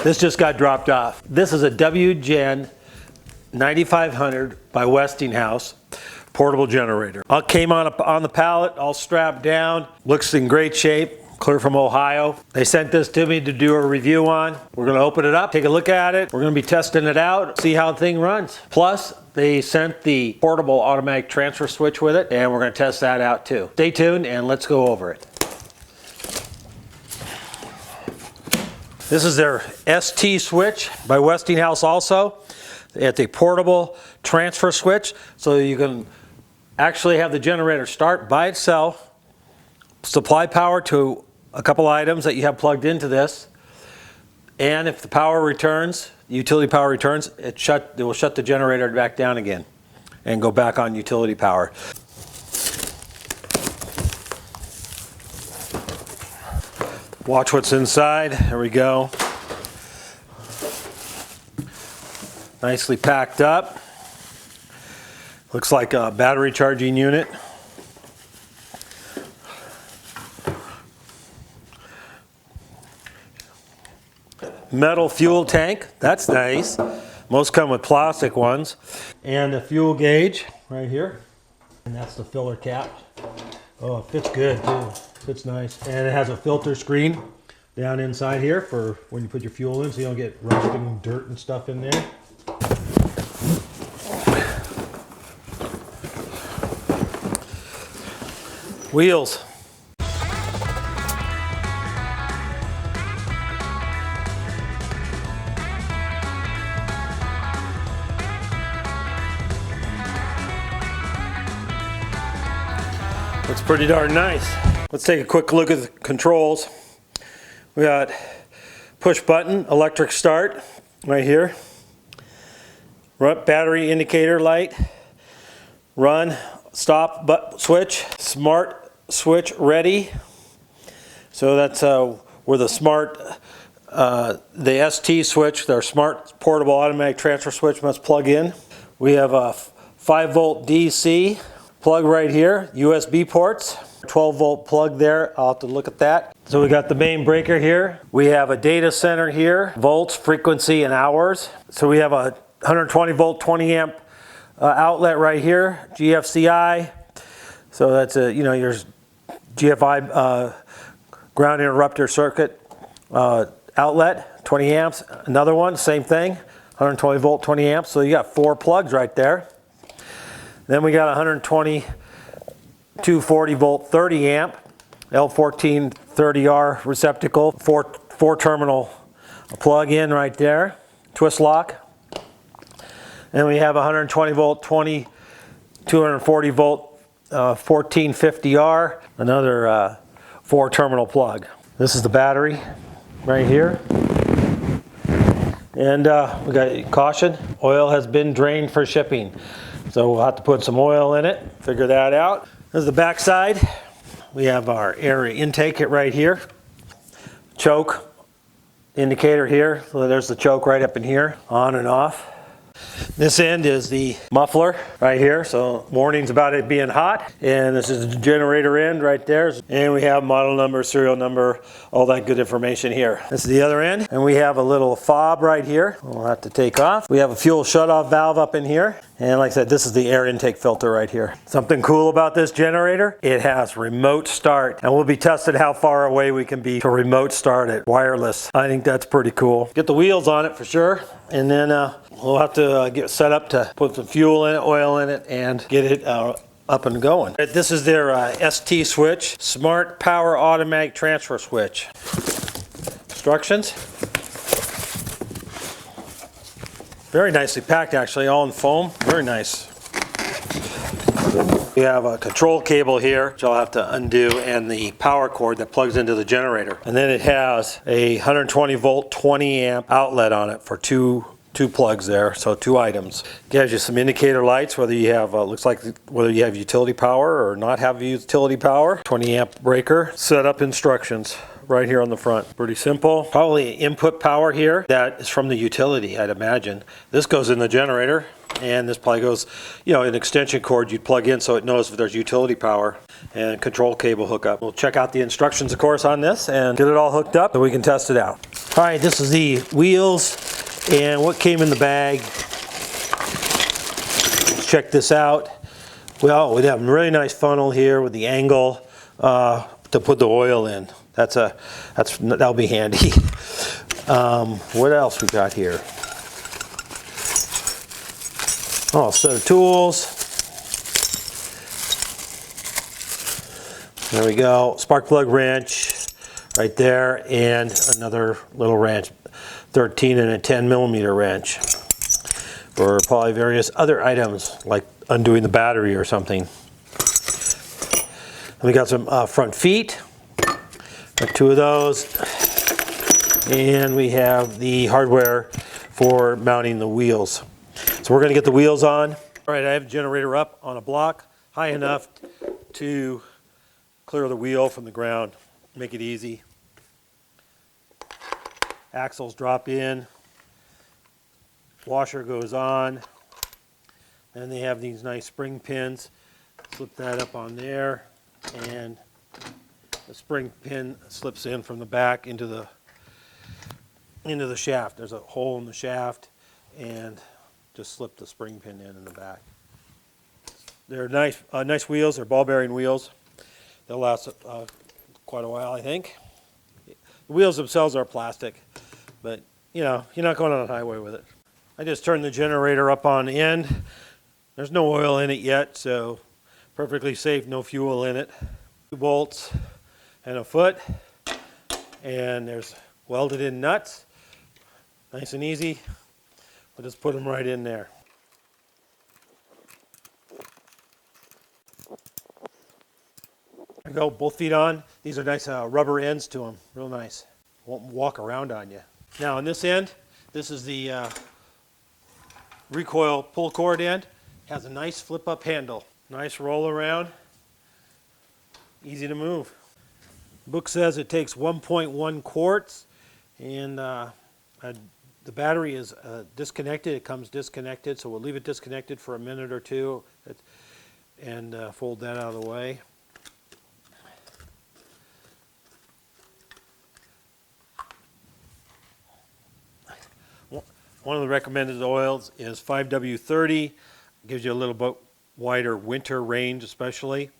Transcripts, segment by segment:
This just got dropped off. This is a WGen9500 by Westinghouse portable generator. It came on the pallet, all strapped down. Looks in great shape. Clear from Ohio. They sent this to me to do a review on. We're going to open it up, take a look at it. We're going to be testing it out, see how the thing runs. Plus, they sent the portable automatic transfer switch with it, and we're going to test that out too. Stay tuned and let's go over it. This is their ST switch by Westinghouse also. It's a portable transfer switch, so you can actually have the generator start by itself, supply power to a couple items that you have plugged into this, and if the power returns, utility power returns, it will shut the generator back down again and go back on utility power. Watch what's inside. There we go. Nicely packed up. Looks like a battery charging unit. Metal fuel tank, that's nice. Most come with plastic ones. And a fuel gauge right here. And that's the filler cap. Oh, it fits good too. Fits nice. And it has a filter screen down inside here for when you put your fuel in so you don't get rusting dirt and stuff in there. Wheels. Looks pretty darn nice. Let's take a quick look at the controls. We got push button, electric start right here. Battery indicator light. Run, stop switch. Smart switch ready. So that's where the smart, the ST switch, their smart portable automatic transfer switch must plug in. We have a 5-volt DC plug right here, USB ports, 12-volt plug there. I'll have to look at that. So we got the main breaker here. We have a data center here, volts, frequency, and hours. So we have a 120-volt, 20-amp outlet right here, GFCI. So that's your GFI ground interrupter circuit outlet, 20 amps. Another one, same thing, 120-volt, 20 amps. So you got 4 plugs right there. Then we got 120, 240-volt, 30 amp, L1430R receptacle, 4-terminal plug in right there, twist lock. And we have 120-volt, 240-volt, 1450R, another 4-terminal plug. This is the battery right here. And we got caution, oil has been drained for shipping. So we'll have to put some oil in it, figure that out. This is the back side. We have our air intake right here. Choke indicator here. So there's the choke right up in here, on and off. This end is the muffler right here, so warnings about it being hot. And this is the generator end right there. And we have model number, serial number, all that good information here. This is the other end, and we have a little fob right here. We'll have to take off. We have a fuel shutoff valve up in here. And like I said, this is the air intake filter right here. Something cool about this generator, it has remote start. And we'll be testing how far away we can be to remote start it, wireless. I think that's pretty cool. Get the wheels on it for sure. And then we'll have to get set up to put some fuel in it, oil in it, and get it up and going. This is their ST switch, Smart Power Automatic Transfer Switch. Instructions. Very nicely packed actually, all in foam. Very nice. We have a control cable here, which I'll have to undo, and the power cord that plugs into the generator. And then it has a 120 volt, 20 amp outlet on it for two plugs there, so 2 items. It gives you some indicator lights, whether you have, looks like whether you have utility power or not have utility power. 20 amp breaker. Setup instructions. right here on the front. Pretty simple. Probably input power here. That is from the utility, I'd imagine. This goes in the generator, and this probably goes, you know, an extension cord you'd plug in so it knows if there's utility power, and control cable hookup. We'll check out the instructions, of course, on this and get it all hooked up so we can test it out. All right, this is the wheels and what came in the bag. Let's check this out. Well, we have a really nice funnel here with the angle to put the oil in. That'll be handy. What else we got here? Oh, a set of tools. There we go. Spark plug wrench right there, and another little wrench, 13 and a 10 millimeter wrench, for probably various other items like undoing the battery or something. And we got some front feet, got 2 of those, and we have the hardware for mounting the wheels. So we're going to get the wheels on. All right, I have the generator up on a block high enough to clear the wheel from the ground, make it easy. Axles drop in, washer goes on, and they have these nice spring pins. Slip that up on there, and the spring pin slips in from the back into the shaft. There's a hole in the shaft, and just slip the spring pin in the back. They're nice wheels. They're ball bearing wheels. They'll last quite a while, I think. The wheels themselves are plastic, but you know, you're not going on a highway with it. I just turned the generator up on end. There's no oil in it yet, so perfectly safe, no fuel in it. 2 bolts and a foot, and there's welded in nuts. Nice and easy. We'll just put them right in there. There you go, both feet on. These are nice rubber ends to them, real nice. Won't walk around on you. Now on this end, this is the recoil pull cord end. It has a nice flip up handle. Nice roll around, easy to move. The book says it takes 1.1 quarts, and the battery is disconnected. It comes disconnected, so we'll leave it disconnected for a minute or two and fold that out of the way. One of the recommended oils is 5W30. Gives you a little bit wider winter range especially.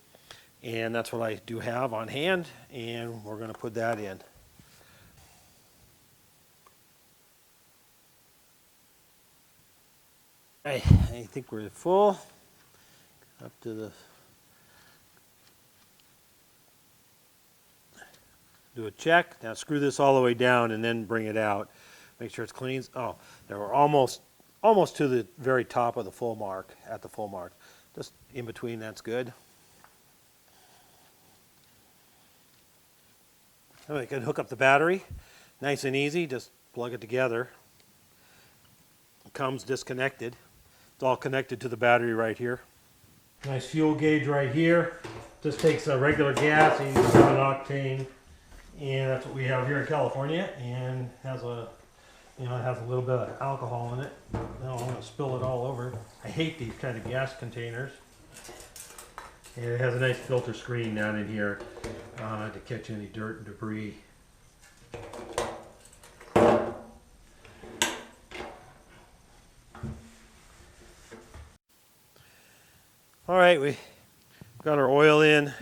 And that's what I do have on hand, and we're going to put that in. I think we're full. Up to the... Do a check. Now screw this all the way down and then bring it out. Make sure it's clean. Oh, they were almost to the very top of the full mark, at the full mark. Just in between, that's good. We can hook up the battery. Nice and easy, just plug it together. It comes disconnected. It's all connected to the battery right here. Nice fuel gauge right here. Just takes a regular gas, 87 octane. And that's what we have here in California, and has a, it has a little bit of alcohol in it. Now I'm going to spill it all over. I hate these kind of gas containers. And it has a nice filter screen down in here to catch any dirt and debris. All right, we got our oil in.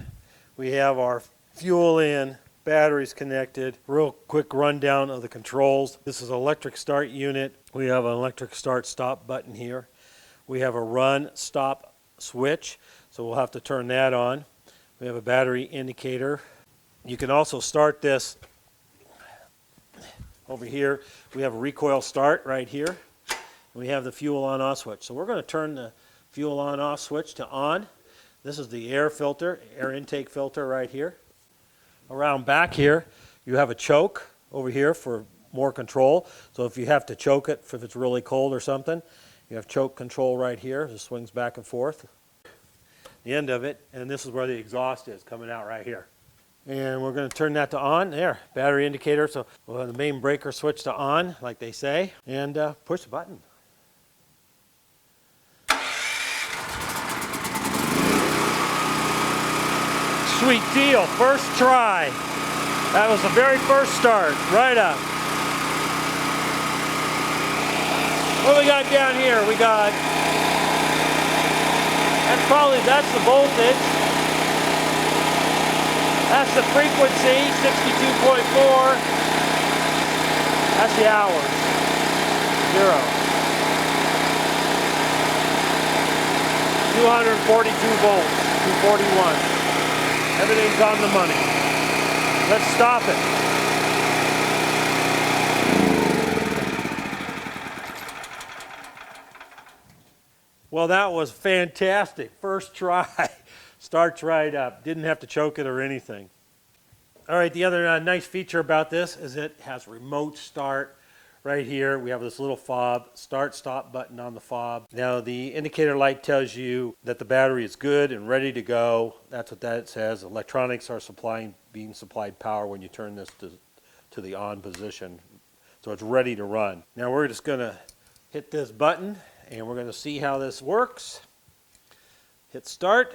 We have our fuel in. Batteries connected. Real quick rundown of the controls. This is an electric start unit. We have an electric start stop button here. We have a run stop switch, so we'll have to turn that on. We have a battery indicator. You can also start this over here. We have a recoil start right here. We have the fuel on off switch. So we're going to turn the fuel on off switch to on. This is the air filter, air intake filter right here. Around back here, you have a choke over here for more control. So if you have to choke it, if it's really cold or something, you have choke control right here. It swings back and forth. The end of it, and this is where the exhaust is coming out right here. And we're going to turn that to on. There, battery indicator. So we'll have the main breaker switch to on, like they say, and push the button. Sweet deal, first try. That was the very first start, right up. What we got down here? We got, that's the voltage. That's the frequency, 62.4. That's the hours, 0. 242 volts, 241. Everything's on the money. Let's stop it. Well, that was fantastic. First try. Starts right up. Didn't have to choke it or anything. All right, the other nice feature about this is it has remote start right here. We have this little fob, start stop button on the fob. Now the indicator light tells you that the battery is good and ready to go. That's what that says. Electronics are being supplied power when you turn this to the on position. So it's ready to run. Now we're just gonna hit this button and we're gonna see how this works. Hit start.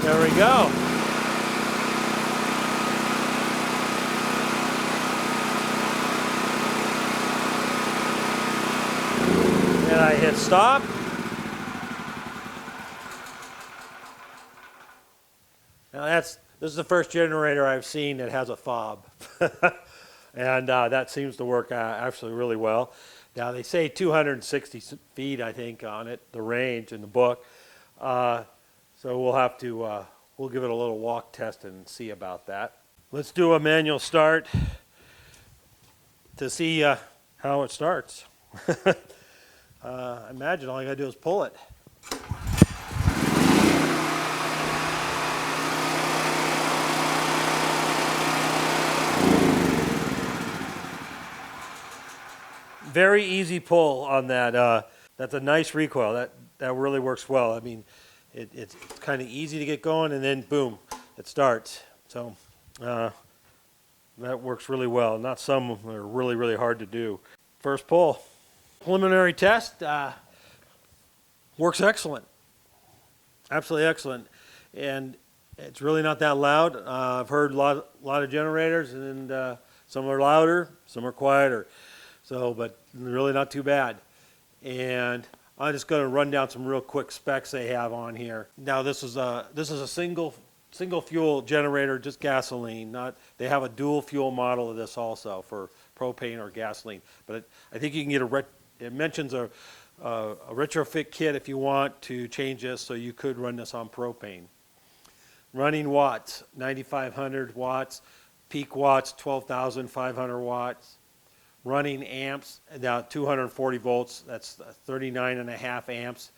There we go. And I hit stop. Now this is the first generator I've seen that has a fob. And that seems to work actually really well. Now they say 260 feet, I think, on it, the range in the book. So we'll have to, we'll give it a little walk test and see about that. Let's do a manual start to see how it starts. I imagine all I gotta do is pull it. Very easy pull on that. That's a nice recoil. That really works well. I mean, it's kind of easy to get going, and then boom, it starts. So that works really well. Not some of them are really, really hard to do. First pull. Preliminary test works excellent. Absolutely excellent. And it's really not that loud. I've heard a lot of generators, and some are louder, some are quieter. So, but really not too bad. And I'm just going to run down some real quick specs they have on here. Now this is a single fuel generator, just gasoline. They have a dual fuel model of this also for propane or gasoline. But I think you can get it mentions a retrofit kit if you want to change this, so you could run this on propane. Running watts, 9,500 watts. Peak watts, 12,500 watts. Running amps, now 240 volts, that's 39.5 amps,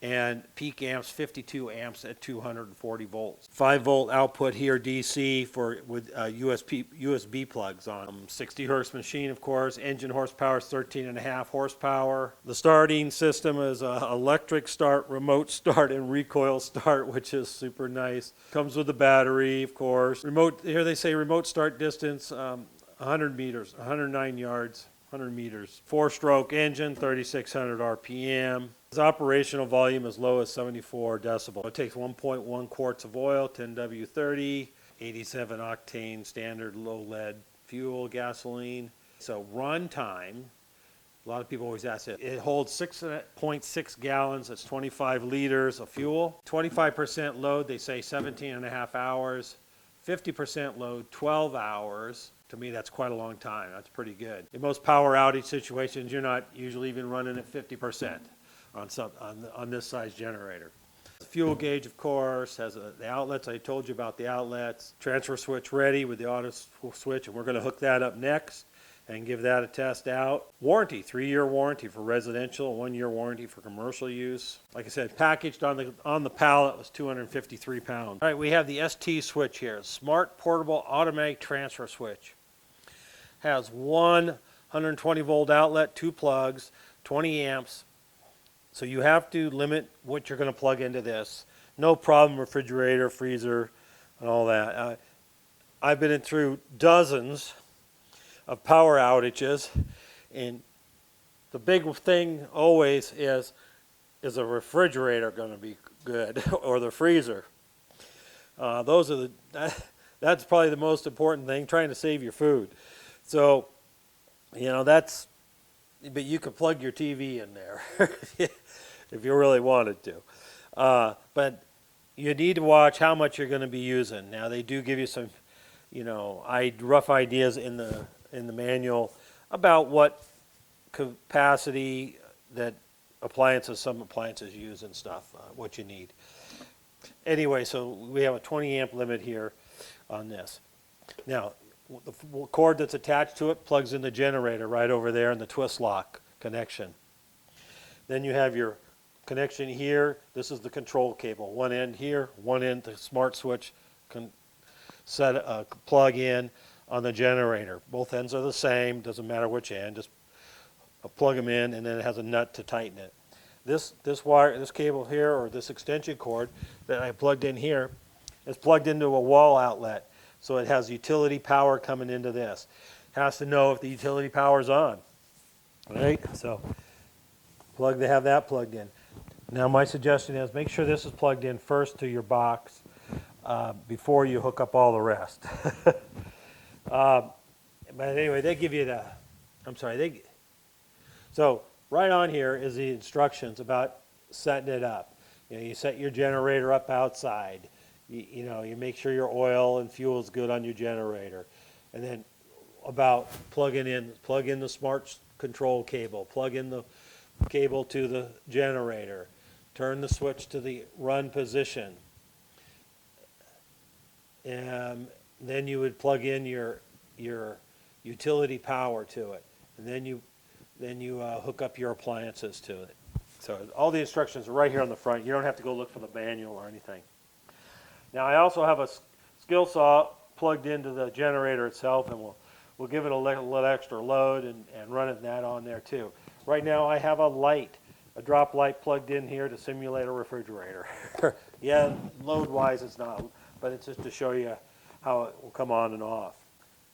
and peak amps, 52 amps at 240 volts. 5-volt output here, DC, with USB plugs on them. 60 hertz machine, of course. Engine horsepower is 13.5 horsepower. The starting system is electric start, remote start, and recoil start, which is super nice. Comes with the battery, of course. Here they say remote start distance, 100 meters, 109 yards, 100 meters. 4-stroke engine, 3,600 RPM. Its operational volume is low as 74 decibel. It takes 1.1 quarts of oil, 10W30, 87 octane standard low lead fuel, gasoline. So run time, a lot of people always ask it. It holds 6.6 gallons, that's 25 liters of fuel. 25% load, they say 17.5 hours. 50% load, 12 hours. To me, that's quite a long time. That's pretty good. In most power outage situations, you're not usually even running at 50% on this size generator. The fuel gauge, of course, has the outlets. I told you about the outlets. Transfer switch ready with the auto switch, and we're going to hook that up next and give that a test out. Warranty, 3-year warranty for residential, 1-year warranty for commercial use. Like I said, packaged on the pallet was 253 pounds. All right, we have the ST switch here, Smart Portable Automatic Transfer Switch. Has one 120 volt outlet, 2 plugs, 20 amps. So you have to limit what you're going to plug into this. no problem refrigerator, freezer, and all that. I've been through dozens of power outages, and the big thing always is a refrigerator going to be good or the freezer? Those are that's probably the most important thing, trying to save your food. So, but you could plug your TV in there if you really wanted to. But you need to watch how much you're going to be using. Now, they do give you some, rough ideas in the manual about what capacity that some appliances use and stuff, what you need. Anyway, so we have a 20 amp limit here on this. Now, the cord that's attached to it plugs in the generator right over there in the twist lock connection. Then you have your connection here. This is the control cable. One end here, one end the smart switch plug in on the generator. Both ends are the same, doesn't matter which end, just plug them in, and then it has a nut to tighten it. This cable here, or this extension cord that I plugged in here, is plugged into a wall outlet, so it has utility power coming into this. It has to know if the utility power is on. Right? So have that plugged in. Now my suggestion is make sure this is plugged in first to your box before you hook up all the rest. But anyway, they give you so right on here is the instructions about setting it up. You set your generator up outside. You make sure your oil and fuel is good on your generator. And then about plug in the smart control cable, plug in the cable to the generator, turn the switch to the run position. And then you would plug in your utility power to it. And then you hook up your appliances to it. So all the instructions are right here on the front. You don't have to go look for the manual or anything. Now I also have a skill saw plugged into the generator itself, and we'll give it a little extra load and run that on there too. Right now I have a drop light plugged in here to simulate a refrigerator. Yeah, load-wise it's not, but it's just to show you how it will come on and off.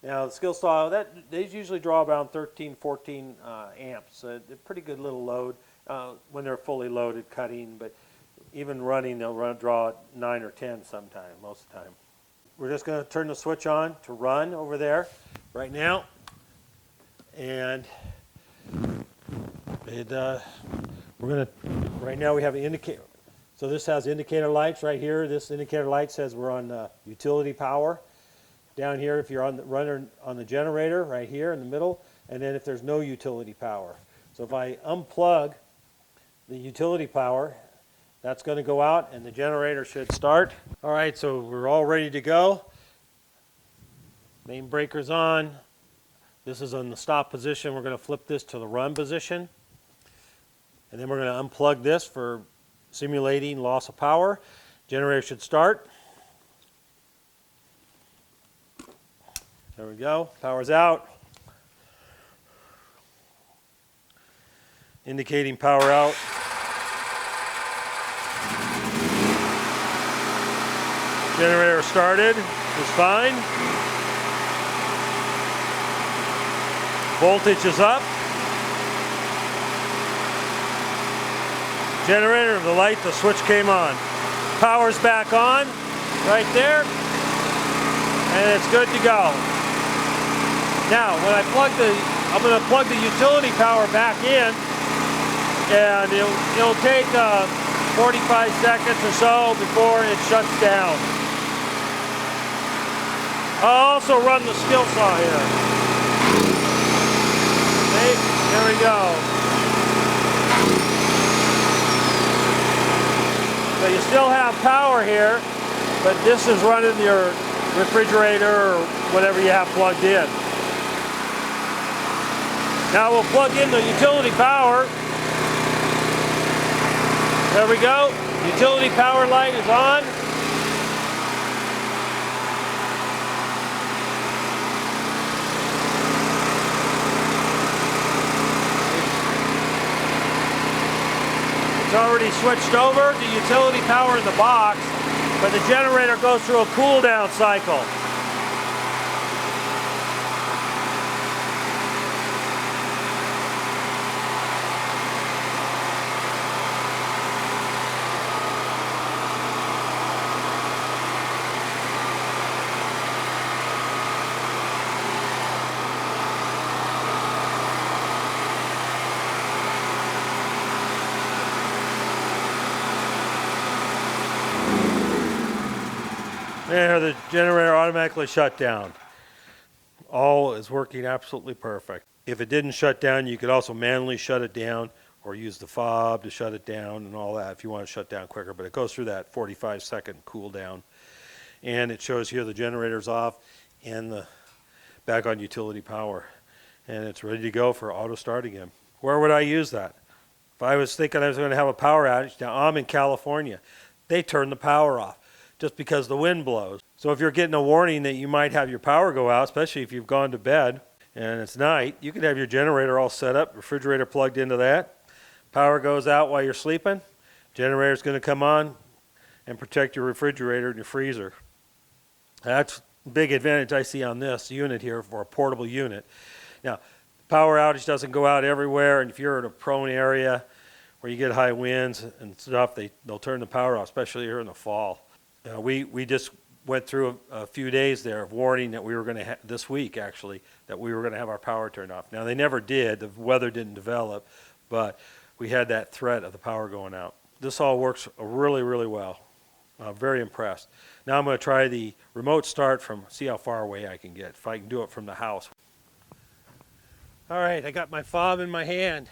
Now the skill saw, they usually draw around 13, 14 amps. A pretty good little load when they're fully loaded cutting, but even running they'll draw 9 or 10 sometime, most of the time. We're just going to turn the switch on to run over there right now. And right now we have an indicator. So this has indicator lights right here. This indicator light says we're on utility power. Down here, if you're on the runner on the generator, right here in the middle, and then if there's no utility power. So if I unplug the utility power, that's going to go out and the generator should start. All right, so we're all ready to go. Main breaker's on. This is on the stop position. We're going to flip this to the run position. And then we're going to unplug this for simulating loss of power. Generator should start. There we go. Power's out. Indicating power out. Generator started. It's fine. Voltage is up. Generator, the switch came on. Power's back on, right there, and it's good to go. Now, when I'm going to plug the utility power back in, and it'll take 45 seconds or so before it shuts down. I'll also run the skill saw here. Okay, there we go. So you still have power here, but this is running your refrigerator or whatever you have plugged in. Now we'll plug in the utility power. There we go. Utility power light is on. It's already switched over to utility power in the box, but the generator goes through a cool down cycle. There, the generator automatically shut down. All is working absolutely perfect. If it didn't shut down, you could also manually shut it down or use the fob to shut it down and all that if you want to shut down quicker. But it goes through that 45-second cool down. And it shows here the generator's off and the back on utility power. And it's ready to go for auto start again. Where would I use that? If I was thinking I was going to have a power outage, now I'm in California. They turn the power off just because the wind blows. So if you're getting a warning that you might have your power go out, especially if you've gone to bed and it's night, you could have your generator all set up, refrigerator plugged into that. Power goes out while you're sleeping. Generator's going to come on and protect your refrigerator and your freezer. That's a big advantage I see on this unit here for a portable unit. Now, power outage doesn't go out everywhere, and if you're in a prone area where you get high winds and stuff, they'll turn the power off, especially here in the fall. We just went through a few days there of warning that we were going to this week actually, that we were going to have our power turned off. Now they never did, the weather didn't develop, but we had that threat of the power going out. This all works really, really well. Very impressed. Now I'm going to try the remote start see how far away I can get, if I can do it from the house. All right, I got my fob in my hand.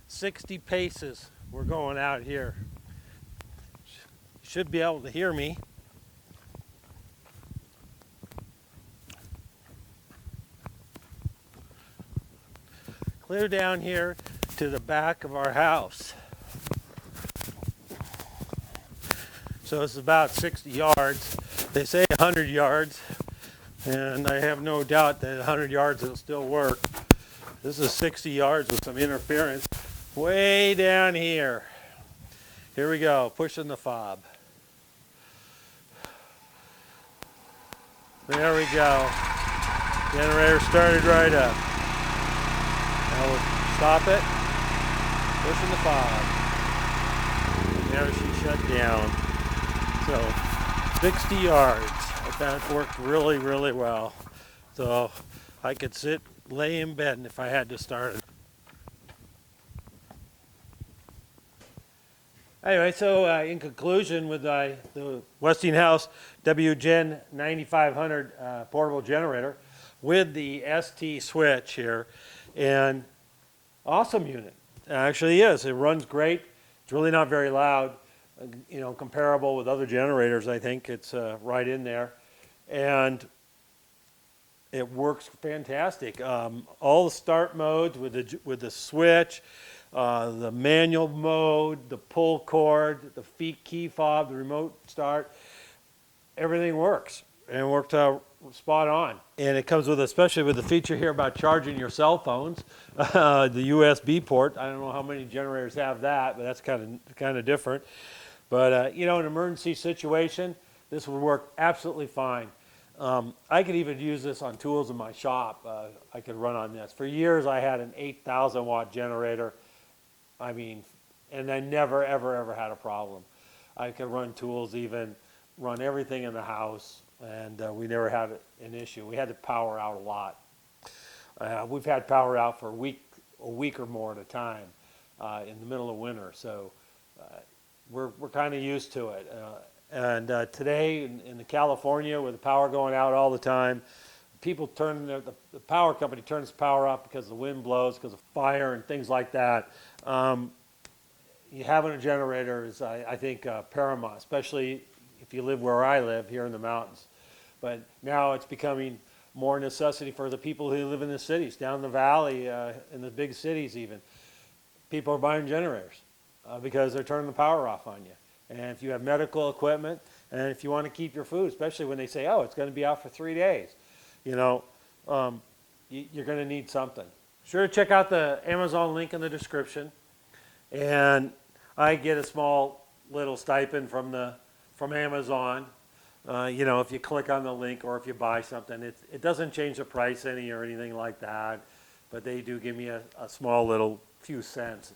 60 paces we're going out here. Should be able to hear me. Clear down here to the back of our house. So it's about 60 yards. They say 100 yards, and I have no doubt that 100 yards it'll still work. This is 60 yards with some interference way down here. Here we go, pushing the fob. There we go. Generator started right up. Now we'll stop it. Pushing the fob. There she shut down. So 60 yards. That worked really, really well. So I could lay in bed if I had to start it. Anyway, so in conclusion, with the Westinghouse WGen9500 portable generator with the ST switch here, and awesome unit. It actually is. It runs great. It's really not very loud. Comparable with other generators, I think it's right in there, and it works fantastic. All the start modes with the switch. The manual mode, the pull cord, the key fob, the remote start, everything works, and it worked out spot on. And it comes with, especially with the feature here about charging your cell phones, the USB port. I don't know how many generators have that, but that's kind of different. But in an emergency situation, this would work absolutely fine. I could even use this on tools in my shop. I could run on this. For years, I had an 8,000 watt generator. And I never, ever had a problem. I could run tools, even run everything in the house, and we never had an issue. We had to power out a lot. We've had power out for a week or more at a time in the middle of winter, so we're kind of used to it. And today in California, with the power going out all the time, people the power company turns power off because the wind blows, because of fire and things like that. Having a generator is, I think, paramount, especially if you live where I live, here in the mountains. But now it's becoming more necessity for the people who live in the cities, down the valley, in the big cities even. People are buying generators because they're turning the power off on you. And if you have medical equipment, and if you want to keep your food, especially when they say, oh, it's going to be out for 3 days, you're going to need something. Sure to check out the Amazon link in the description. And I get a small little stipend from Amazon. You know, if you click on the link or if you buy something, it doesn't change the price any or anything like that, but they do give me a small little few cents.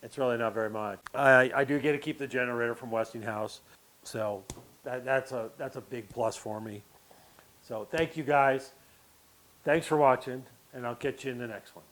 It's really not very much. I do get to keep the generator from Westinghouse, so that's a big plus for me. So thank you guys. Thanks for watching, and I'll catch you in the next one.